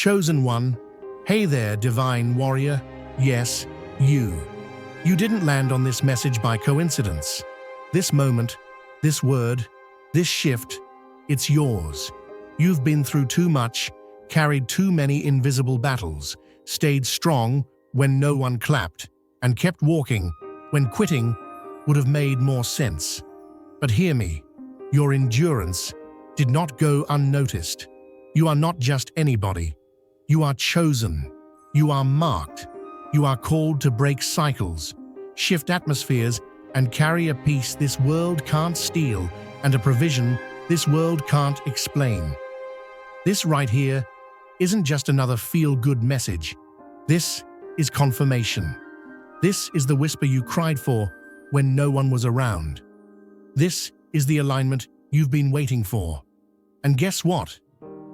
Chosen one, hey there, divine warrior. Yes, you. You didn't land on this message by coincidence. This moment, this word, this shift, it's yours. You've been through too much, carried too many invisible battles, stayed strong when no one clapped, and kept walking when quitting would have made more sense. But hear me, your endurance did not go unnoticed. You are not just anybody. You are chosen. You are marked. You are called to break cycles, shift atmospheres, and carry a peace this world can't steal and a provision this world can't explain. This right here isn't just another feel-good message. This is confirmation. This is the whisper you cried for when no one was around. This is the alignment you've been waiting for. And guess what?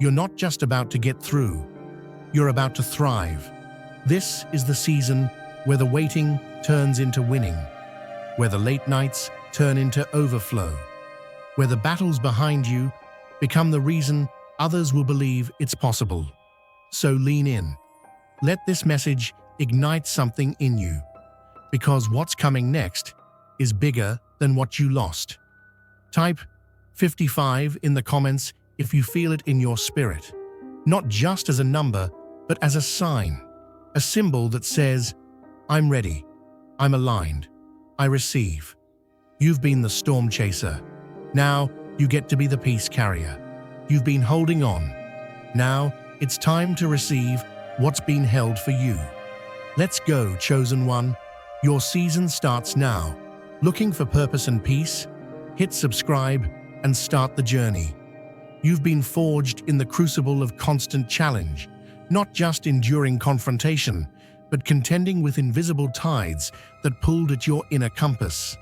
You're not just about to get through. You're about to thrive. This is the season where the waiting turns into winning, where the late nights turn into overflow, where the battles behind you become the reason others will believe it's possible. So lean in. Let this message ignite something in you, because what's coming next is bigger than what you lost. Type 55 in the comments if you feel it in your spirit, not just as a number, but as a sign, a symbol that says, I'm ready, I'm aligned, I receive. You've been the storm chaser. Now you get to be the peace carrier. You've been holding on. Now it's time to receive what's been held for you. Let's go, chosen one. Your season starts now. Looking for purpose and peace? Hit subscribe and start the journey. You've been forged in the crucible of constant challenge, not just enduring confrontation, but contending with invisible tides that pulled at your inner compass.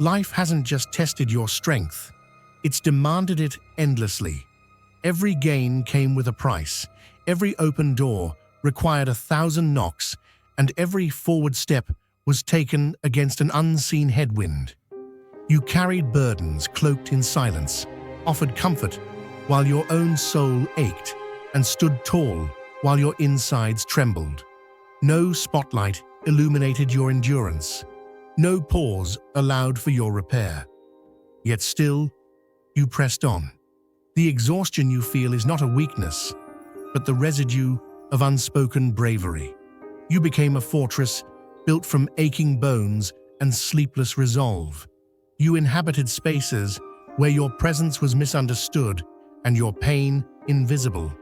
Life hasn't just tested your strength, it's demanded it endlessly. Every gain came with a price, every open door required 1,000 knocks, and every forward step was taken against an unseen headwind. You carried burdens cloaked in silence, offered comfort while your own soul ached, and stood tall while your insides trembled. No spotlight illuminated your endurance. No pause allowed for your repair. Yet still, you pressed on. The exhaustion you feel is not a weakness, but the residue of unspoken bravery. You became a fortress built from aching bones and sleepless resolve. You inhabited spaces where your presence was misunderstood and your pain invisible.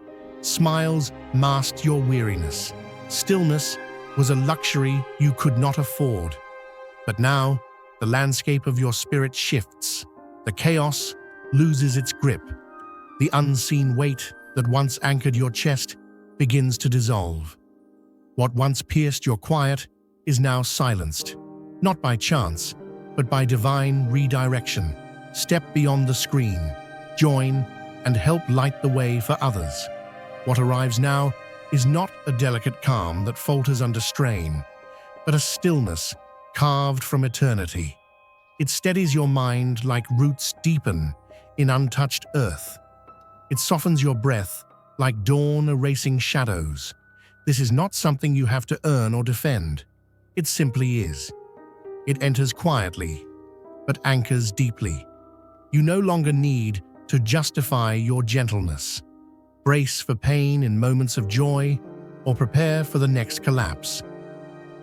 Smiles masked your weariness. Stillness was a luxury you could not afford. But now, the landscape of your spirit shifts. The chaos loses its grip. The unseen weight that once anchored your chest begins to dissolve. What once pierced your quiet is now silenced, not by chance, but by divine redirection. Step beyond the screen, join, and help light the way for others. What arrives now is not a delicate calm that falters under strain, but a stillness carved from eternity. It steadies your mind like roots deepen in untouched earth. It softens your breath like dawn erasing shadows. This is not something you have to earn or defend. It simply is. It enters quietly, but anchors deeply. You no longer need to justify your gentleness. Brace for pain in moments of joy, or prepare for the next collapse.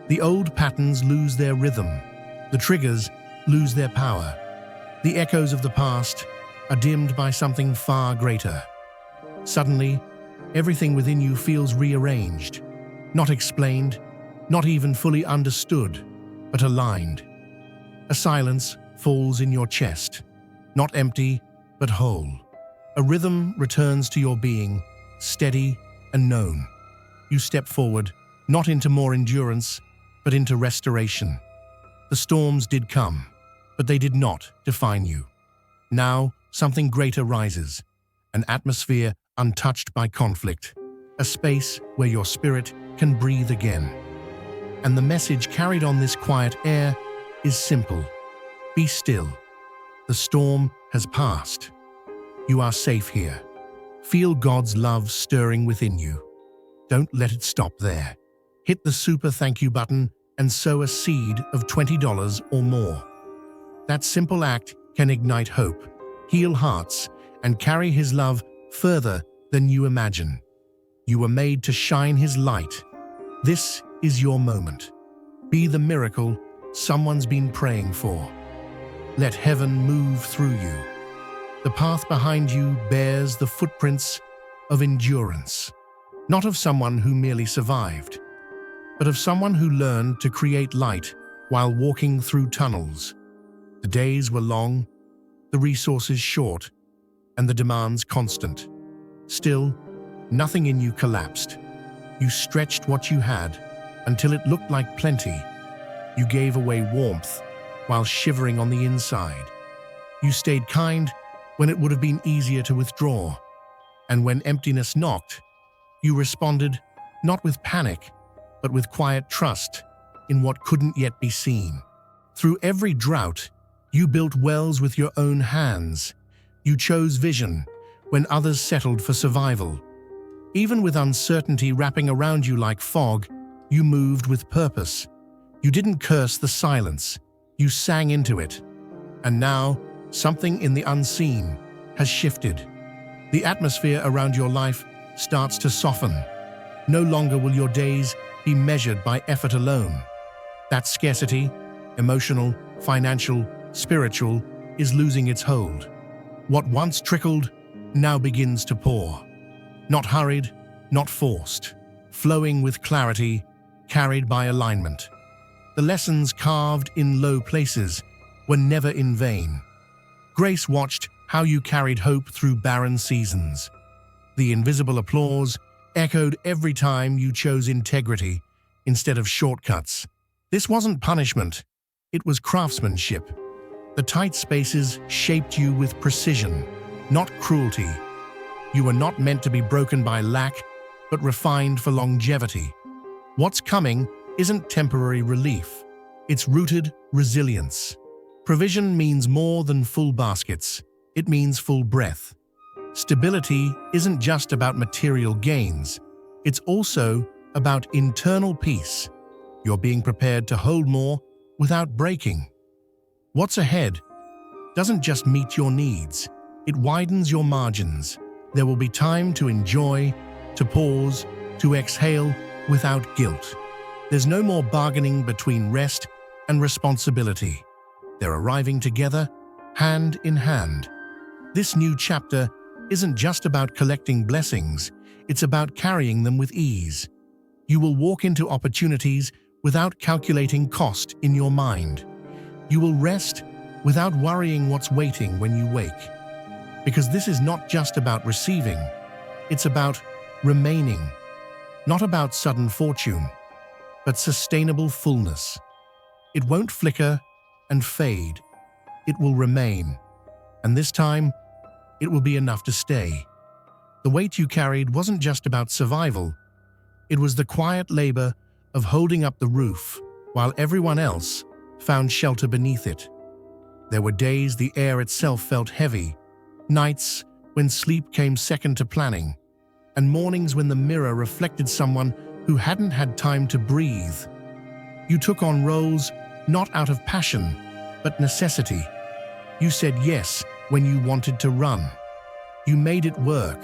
The old patterns lose their rhythm. The triggers lose their power. The echoes of the past are dimmed by something far greater. Suddenly, everything within you feels rearranged, not explained, not even fully understood, but aligned. A silence falls in your chest, not empty, but whole. A rhythm returns to your being, steady and known. You step forward, not into more endurance, but into restoration. The storms did come, but they did not define you. Now, something greater rises, an atmosphere untouched by conflict, a space where your spirit can breathe again. And the message carried on this quiet air is simple. Be still. The storm has passed. You are safe here. Feel God's love stirring within you. Don't let it stop there. Hit the super thank you button and sow a seed of $20 or more. That simple act can ignite hope, heal hearts, and carry His love further than you imagine. You were made to shine His light. This is your moment. Be the miracle someone's been praying for. Let heaven move through you. The path behind you bears the footprints of endurance, not of someone who merely survived, but of someone who learned to create light while walking through tunnels. The days were long, the resources short, and the demands constant. Still, nothing in you collapsed. You stretched what you had until it looked like plenty. You gave away warmth while shivering on the inside. You stayed kind when it would have been easier to withdraw. And when emptiness knocked, you responded not with panic, but with quiet trust in what couldn't yet be seen. Through every drought, you built wells with your own hands. You chose vision when others settled for survival. Even with uncertainty wrapping around you like fog, you moved with purpose. You didn't curse the silence, you sang into it. And now, something in the unseen has shifted. The atmosphere around your life starts to soften. No longer will your days be measured by effort alone. That scarcity, emotional, financial, spiritual, is losing its hold. What once trickled now begins to pour. Not hurried, not forced, flowing with clarity, carried by alignment. The lessons carved in low places were never in vain. Grace watched how you carried hope through barren seasons. The invisible applause echoed every time you chose integrity instead of shortcuts. This wasn't punishment, it was craftsmanship. The tight spaces shaped you with precision, not cruelty. You were not meant to be broken by lack, but refined for longevity. What's coming isn't temporary relief, it's rooted resilience. Provision means more than full baskets, it means full breath. Stability isn't just about material gains, it's also about internal peace. You're being prepared to hold more without breaking. What's ahead doesn't just meet your needs, it widens your margins. There will be time to enjoy, to pause, to exhale without guilt. There's no more bargaining between rest and responsibility. They're arriving together, hand in hand. This new chapter isn't just about collecting blessings, it's about carrying them with ease. You will walk into opportunities without calculating cost in your mind. You will rest without worrying what's waiting when you wake. Because this is not just about receiving, it's about remaining. Not about sudden fortune, but sustainable fullness. It won't flicker and fade. It will remain. And this time, it will be enough to stay. The weight you carried wasn't just about survival. It was the quiet labor of holding up the roof while everyone else found shelter beneath it. There were days the air itself felt heavy, nights when sleep came second to planning, and mornings when the mirror reflected someone who hadn't had time to breathe. You took on roles not out of passion, but necessity. You said yes when you wanted to run. You made it work,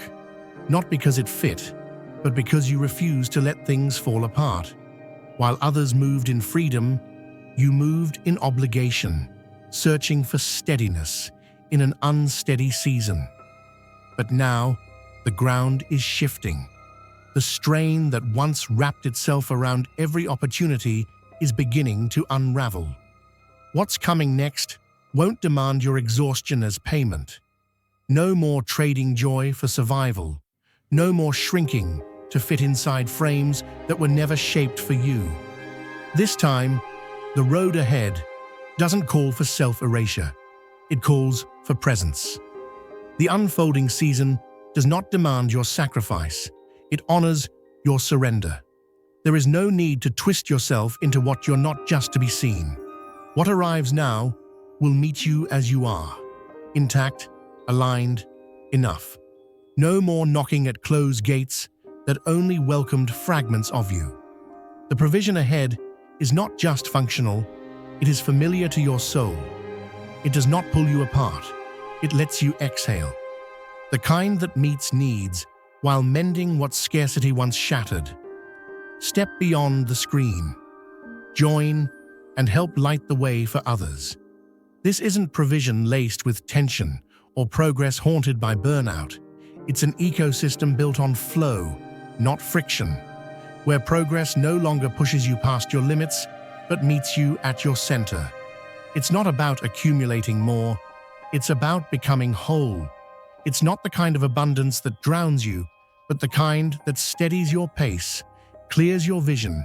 not because it fit, but because you refused to let things fall apart. While others moved in freedom, you moved in obligation, searching for steadiness in an unsteady season. But now, the ground is shifting. The strain that once wrapped itself around every opportunity is beginning to unravel. What's coming next won't demand your exhaustion as payment. No more trading joy for survival. No more shrinking to fit inside frames that were never shaped for you. This time, the road ahead doesn't call for self-erasure. It calls for presence. The unfolding season does not demand your sacrifice. It honors your surrender. There is no need to twist yourself into what you're not just to be seen. What arrives now will meet you as you are, intact, aligned, enough. No more knocking at closed gates, that only welcomed fragments of you. The provision ahead is not just functional, it is familiar to your soul. It does not pull you apart, it lets you exhale. The kind that meets needs while mending what scarcity once shattered. Step beyond the screen. Join and help light the way for others. This isn't provision laced with tension or progress haunted by burnout. It's an ecosystem built on flow, not friction, where progress no longer pushes you past your limits, but meets you at your center. It's not about accumulating more, it's about becoming whole. It's not the kind of abundance that drowns you, but the kind that steadies your pace, clears your vision,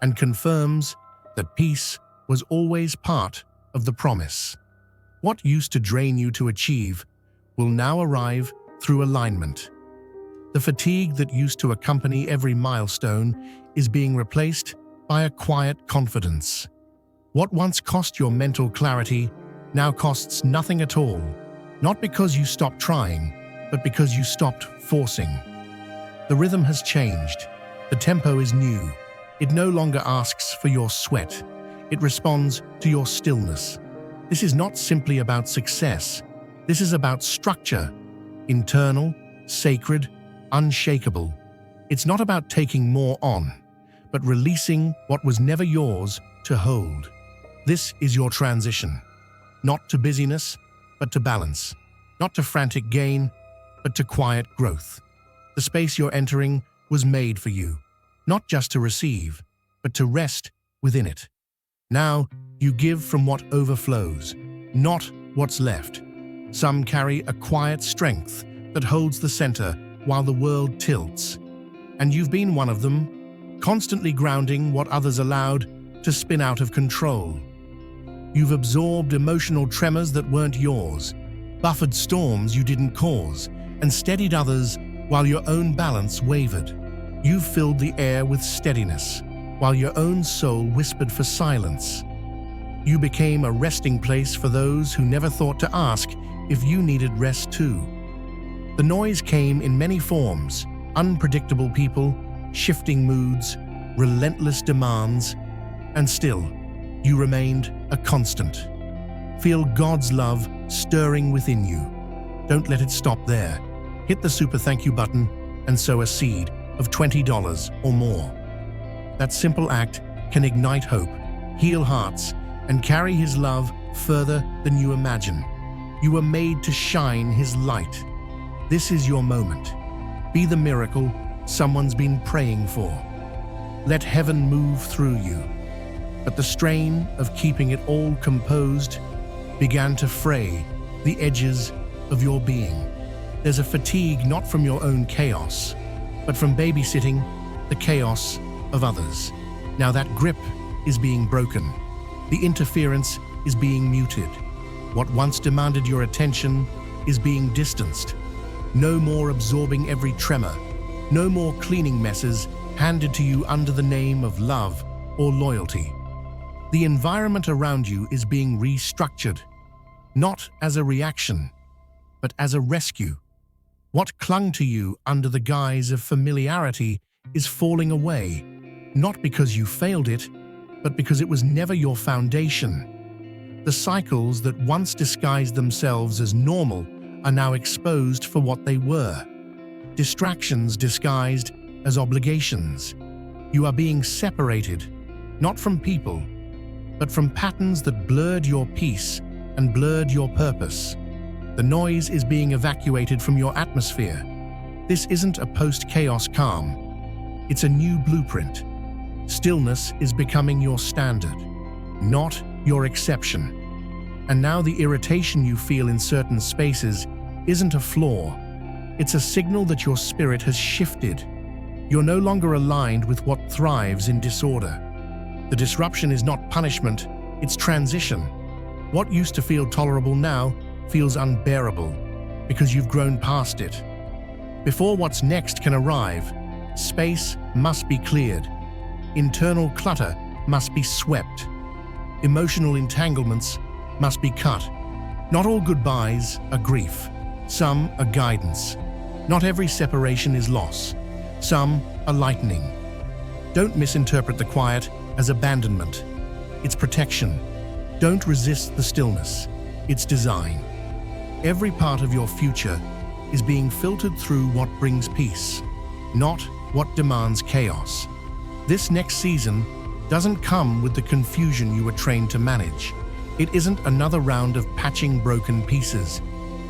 and confirms that peace was always part of the promise. What used to drain you to achieve will now arrive through alignment. The fatigue that used to accompany every milestone is being replaced by a quiet confidence. What once cost your mental clarity now costs nothing at all, not because you stopped trying, but because you stopped forcing. The rhythm has changed. The tempo is new. It no longer asks for your sweat. It responds to your stillness. This is not simply about success. This is about structure, internal, sacred, unshakable. It's not about taking more on, but releasing what was never yours to hold. This is your transition. Not to busyness, but to balance. Not to frantic gain, but to quiet growth. The space you're entering was made for you, not just to receive, but to rest within it. Now, you give from what overflows, not what's left. Some carry a quiet strength that holds the center while the world tilts. And you've been one of them, constantly grounding what others allowed to spin out of control. You've absorbed emotional tremors that weren't yours, buffered storms you didn't cause, and steadied others while your own balance wavered. You've filled the air with steadiness, while your own soul whispered for silence. You became a resting place for those who never thought to ask if you needed rest too. The noise came in many forms: unpredictable people, shifting moods, relentless demands, and still, you remained a constant. Feel God's love stirring within you. Don't let it stop there. Hit the super thank you button and sow a seed of $20 or more. That simple act can ignite hope, heal hearts, and carry His love further than you imagine. You were made to shine His light. This is your moment. Be the miracle someone's been praying for. Let heaven move through you. But the strain of keeping it all composed began to fray the edges of your being. There's a fatigue not from your own chaos, but from babysitting the chaos of others. Now that grip is being broken. The interference is being muted. What once demanded your attention is being distanced. No more absorbing every tremor. No more cleaning messes handed to you under the name of love or loyalty. The environment around you is being restructured, not as a reaction, but as a rescue. What clung to you under the guise of familiarity is falling away, not because you failed it, but because it was never your foundation. The cycles that once disguised themselves as normal are now exposed for what they were. Distractions disguised as obligations. You are being separated, not from people, but from patterns that blurred your peace and blurred your purpose. The noise is being evacuated from your atmosphere. This isn't a post-chaos calm. It's a new blueprint. Stillness is becoming your standard, not your exception. And now the irritation you feel in certain spaces isn't a flaw. It's a signal that your spirit has shifted. You're no longer aligned with what thrives in disorder. The disruption is not punishment, it's transition. What used to feel tolerable now feels unbearable because you've grown past it. Before what's next can arrive, space must be cleared. Internal clutter must be swept. Emotional entanglements must be cut. Not all goodbyes are grief. Some are guidance. Not every separation is loss. Some are lightning. Don't misinterpret the quiet as abandonment. It's protection. Don't resist the stillness. It's design. Every part of your future is being filtered through what brings peace, not what demands chaos. This next season doesn't come with the confusion you were trained to manage. It isn't another round of patching broken pieces.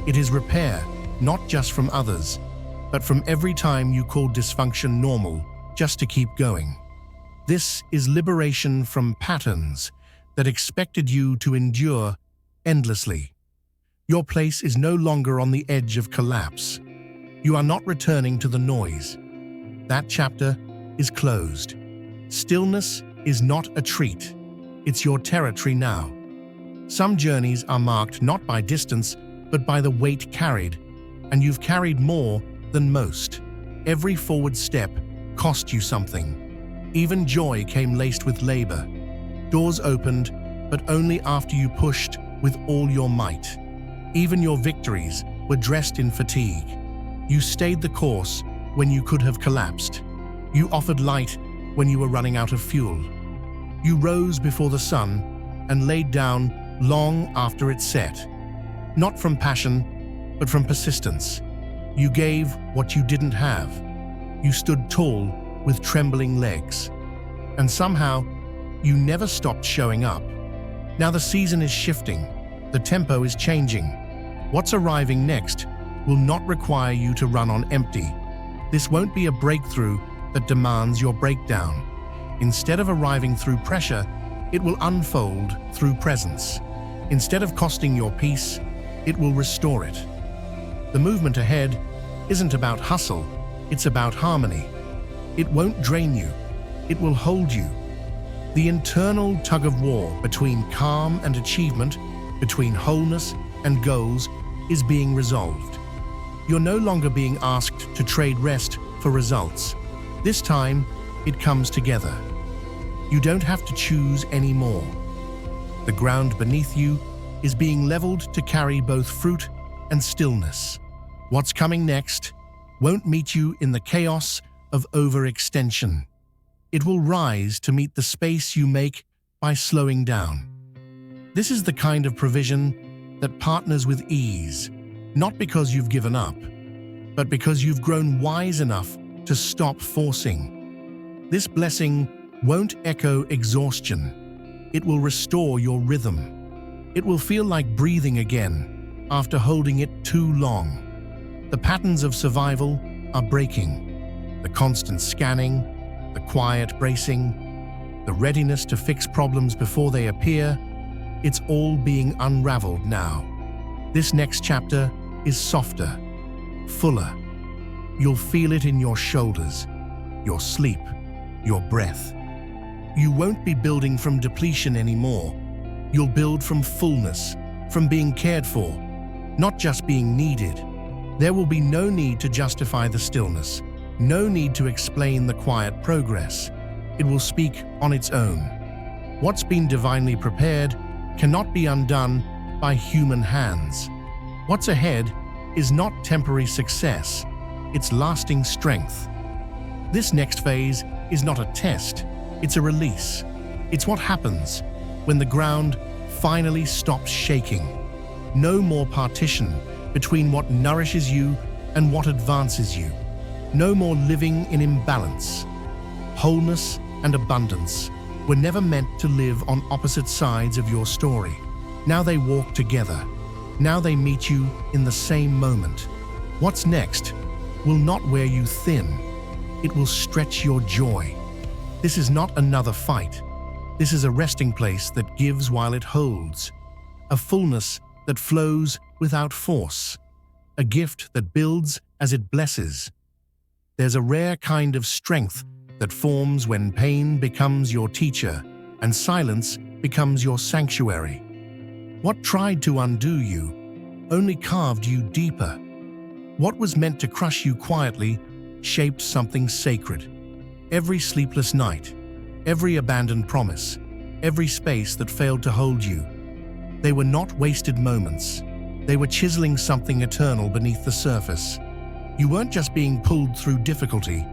It is repair, not just from others, but from every time you called dysfunction normal just to keep going. This is liberation from patterns that expected you to endure endlessly. Your place is no longer on the edge of collapse. You are not returning to the noise. That chapter is closed. Stillness is not a treat. It's your territory now. Some journeys are marked not by distance, but by the weight carried, and you've carried more than most. Every forward step cost you something. Even joy came laced with labor. Doors opened, but only after you pushed with all your might. Even your victories were dressed in fatigue. You stayed the course when you could have collapsed. You offered light when you were running out of fuel. You rose before the sun and laid down long after it set. Not from passion, but from persistence. You gave what you didn't have. You stood tall with trembling legs. And somehow, you never stopped showing up. Now the season is shifting. The tempo is changing. What's arriving next will not require you to run on empty. This won't be a breakthrough that demands your breakdown. Instead of arriving through pressure, it will unfold through presence. Instead of costing your peace, it will restore it. The movement ahead isn't about hustle, it's about harmony. It won't drain you, it will hold you. The internal tug-of-war between calm and achievement, between wholeness and goals, is being resolved. You're no longer being asked to trade rest for results. This time, it comes together. You don't have to choose anymore. The ground beneath you is being leveled to carry both fruit and stillness. What's coming next won't meet you in the chaos of overextension. It will rise to meet the space you make by slowing down. This is the kind of provision that partners with ease, not because you've given up, but because you've grown wise enough to stop forcing. This blessing won't echo exhaustion. It will restore your rhythm. It will feel like breathing again after holding it too long. The patterns of survival are breaking. The constant scanning, the quiet bracing, the readiness to fix problems before they appear, it's all being unraveled now. This next chapter is softer, fuller. You'll feel it in your shoulders, your sleep, your breath. You won't be building from depletion anymore. You'll build from fullness, from being cared for, not just being needed. There will be no need to justify the stillness, no need to explain the quiet progress. It will speak on its own. What's been divinely prepared cannot be undone by human hands. What's ahead is not temporary success, it's lasting strength. This next phase is not a test, it's a release. It's what happens when the ground finally stops shaking. No more partition between what nourishes you and what advances you. No more living in imbalance. Wholeness and abundance were never meant to live on opposite sides of your story. Now they walk together. Now they meet you in the same moment. What's next will not wear you thin. It will stretch your joy. This is not another fight. This is a resting place that gives while it holds. A fullness that flows without force. A gift that builds as it blesses. There's a rare kind of strength that forms when pain becomes your teacher and silence becomes your sanctuary. What tried to undo you only carved you deeper. What was meant to crush you quietly shaped something sacred. Every sleepless night, every abandoned promise, every space that failed to hold you. They were not wasted moments. They were chiseling something eternal beneath the surface. You weren't just being pulled through difficulty,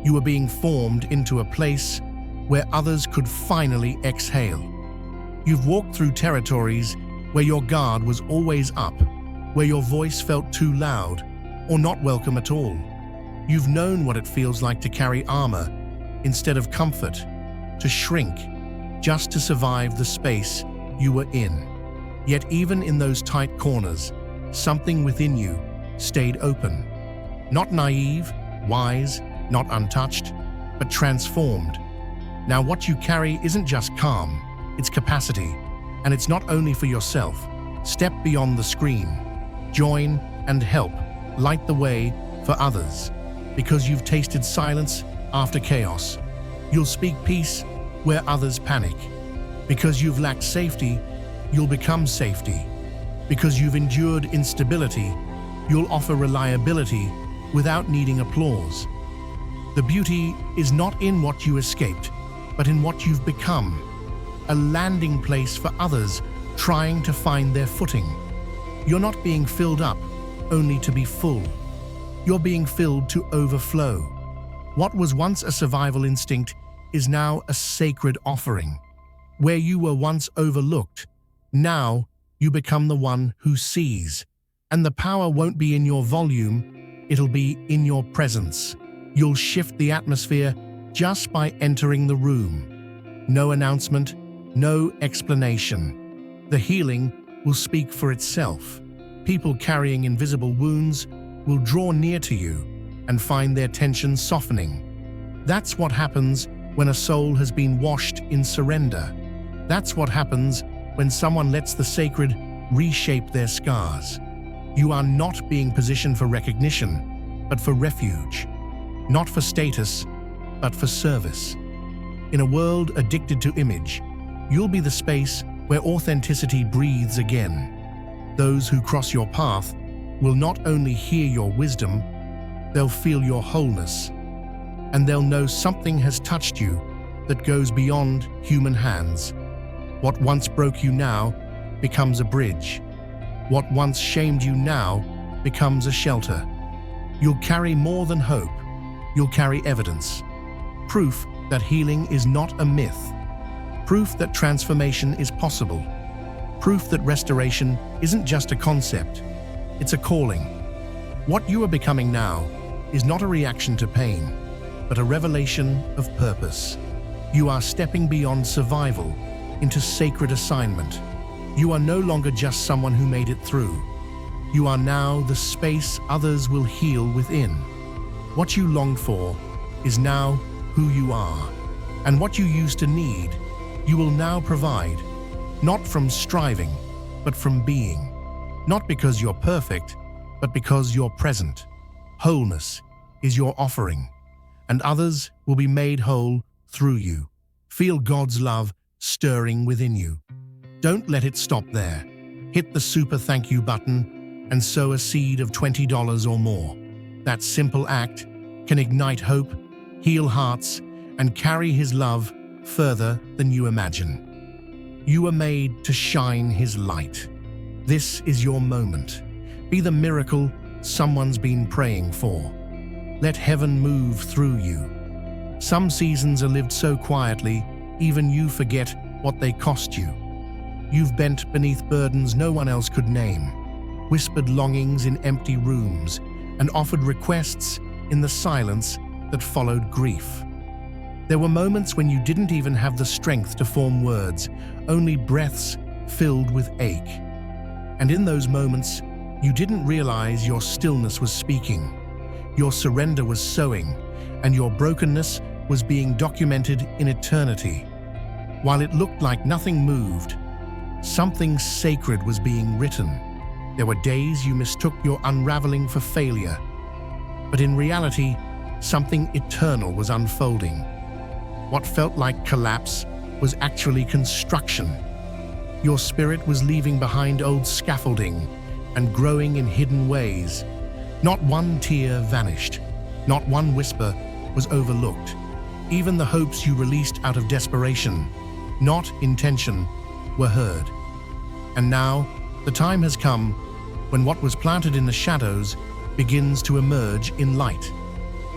You were being formed into a place where others could finally exhale. You've walked through territories where your guard was always up, where your voice felt too loud or not welcome at all. You've known what it feels like to carry armor instead of comfort, to shrink just to survive the space you were in. Yet even in those tight corners, something within you stayed open. Not naive, wise, not untouched, but transformed. Now what you carry isn't just calm, it's capacity, and it's not only for yourself. Step beyond the screen. Join and help light the way for others. Because you've tasted silence after chaos, you'll speak peace where others panic. Because you've lacked safety, you'll become safety. Because you've endured instability, you'll offer reliability without needing applause. The beauty is not in what you escaped, but in what you've become. A landing place for others trying to find their footing. You're not being filled up only to be full. You're being filled to overflow. What was once a survival instinct is now a sacred offering. Where you were once overlooked, now you become the one who sees. And the power won't be in your volume, it'll be in your presence. You'll shift the atmosphere just by entering the room. No announcement, no explanation. The healing will speak for itself. People carrying invisible wounds will draw near to you and find their tension softening. That's what happens when a soul has been washed in surrender. That's what happens when someone lets the sacred reshape their scars. You are not being positioned for recognition, but for refuge. Not for status, but for service. In a world addicted to image, you'll be the space where authenticity breathes again. Those who cross your path will not only hear your wisdom, they'll feel your wholeness. And they'll know something has touched you that goes beyond human hands. What once broke you now becomes a bridge. What once shamed you now becomes a shelter. You'll carry more than hope. You'll carry evidence. Proof that healing is not a myth. Proof that transformation is possible. Proof that restoration isn't just a concept, it's a calling. What you are becoming now is not a reaction to pain, but a revelation of purpose. You are stepping beyond survival into sacred assignment. You are no longer just someone who made it through. You are now the space others will heal within. What you longed for is now who you are. And what you used to need, you will now provide, not from striving, but from being. Not because you're perfect, but because you're present. Wholeness is your offering, and others will be made whole through you. Feel God's love stirring within you. Don't let it stop there. Hit the super thank you button and sow a seed of $20 or more. That simple act can ignite hope, heal hearts, and carry His love further than you imagine. You are made to shine His light. This is your moment. Be the miracle someone's been praying for. Let heaven move through you. Some seasons are lived so quietly, even you forget what they cost you. You've bent beneath burdens no one else could name, whispered longings in empty rooms, and offered requests in the silence that followed grief. There were moments when you didn't even have the strength to form words, only breaths filled with ache. And in those moments, you didn't realize your stillness was speaking, your surrender was sowing, and your brokenness was being documented in eternity. While it looked like nothing moved, something sacred was being written. There were days you mistook your unraveling for failure, but in reality, something eternal was unfolding. What felt like collapse was actually construction. Your spirit was leaving behind old scaffolding and growing in hidden ways. Not one tear vanished, not one whisper was overlooked. Even the hopes you released out of desperation, not intention, were heard. And now, the time has come when what was planted in the shadows begins to emerge in light.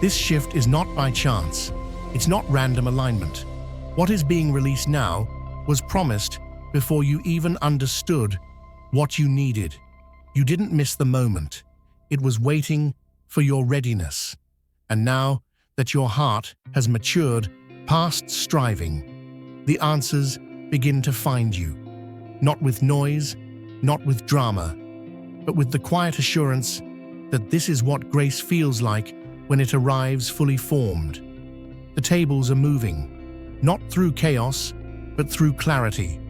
This shift is not by chance. It's not random alignment. What is being released now was promised before you even understood what you needed. You didn't miss the moment. It was waiting for your readiness. And now that your heart has matured past striving, the answers begin to find you. Not with noise, not with drama, but with the quiet assurance that this is what grace feels like when it arrives fully formed. The tables are moving, not through chaos, but through clarity.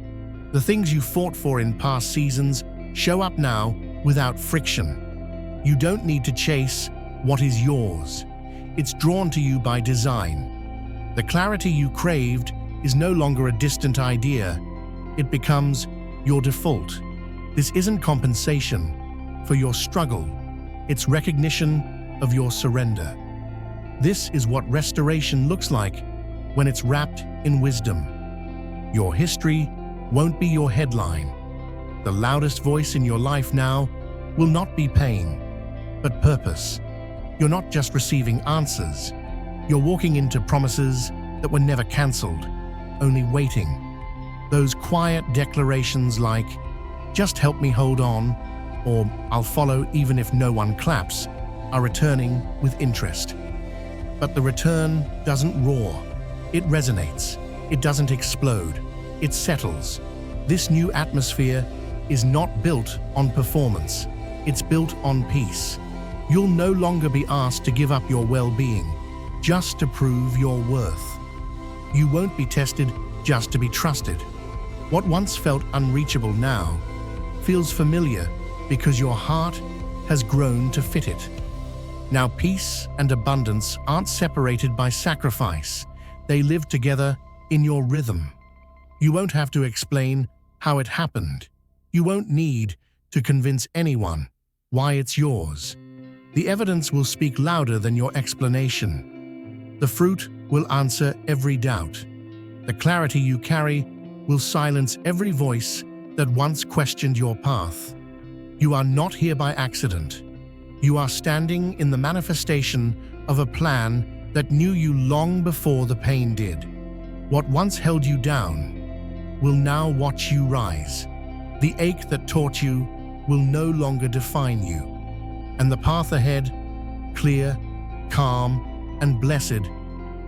The things you fought for in past seasons show up now without friction. You don't need to chase what is yours. It's drawn to you by design. The clarity you craved is no longer a distant idea. It becomes your default. This isn't compensation for your struggle. It's recognition of your surrender. This is what restoration looks like when it's wrapped in wisdom. Your history won't be your headline. The loudest voice in your life now will not be pain, but purpose. You're not just receiving answers. You're walking into promises that were never cancelled, only waiting. Those quiet declarations like, "Just help me hold on," or "I'll follow even if no one claps," are returning with interest. But the return doesn't roar. It resonates. It doesn't explode. It settles. This new atmosphere is not built on performance. It's built on peace. You'll no longer be asked to give up your well-being just to prove your worth. You won't be tested just to be trusted. What once felt unreachable now feels familiar because your heart has grown to fit it. Now peace and abundance aren't separated by sacrifice. They live together in your rhythm. You won't have to explain how it happened. You won't need to convince anyone why it's yours. The evidence will speak louder than your explanation. The fruit will answer every doubt. The clarity you carry will silence every voice that once questioned your path. You are not here by accident. You are standing in the manifestation of a plan that knew you long before the pain did. What once held you down will now watch you rise. The ache that taught you will no longer define you. And the path ahead, clear, calm, and blessed,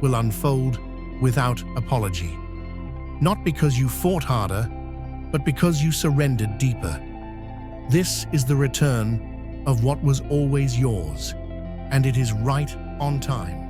will unfold without apology. Not because you fought harder, but because you surrendered deeper. This is the return of what was always yours, and it is right on time.